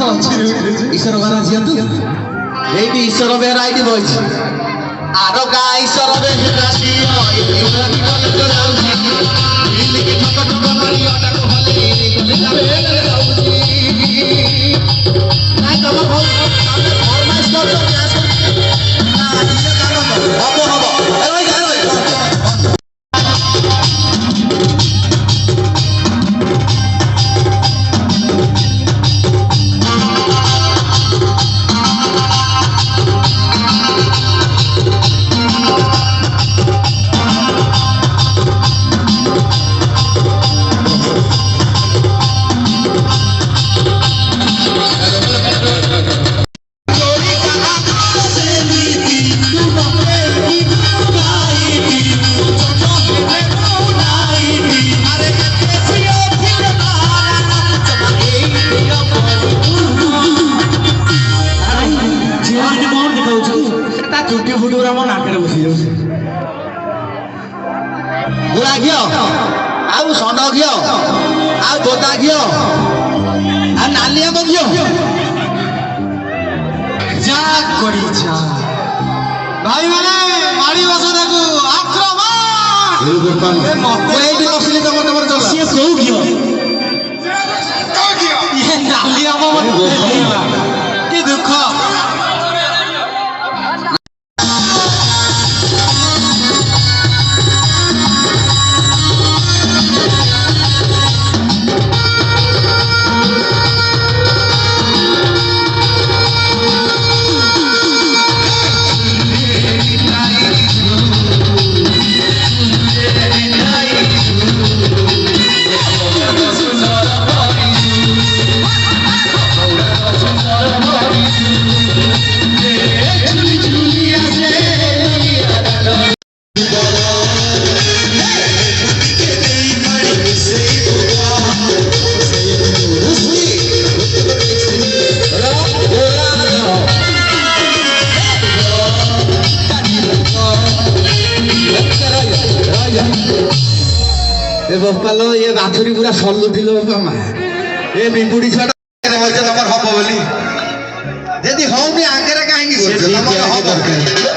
ईश्वर बेहरा झिया तू eighty Ishwar Behera IT बइछ आरो का ईश्वर बेहरा झिया चुटी फुटुरा मन आखिर बसी जाऊ बुढ़ा घियो आउ षंड घियो आउ तोता घियो आ नालिया तो घियो जा करी जा भाई माने मारी बस देखो आक्रमण ए गोपाल ए मते एठी बसली त मते मर चला से कोउ घियो ये नालिया मत की दुख बालो ये बाथुरी पूरा सल्लु दिलो बामा ए बिंबुडी छटा हम बोली यदि हम भी आंकरे काहे की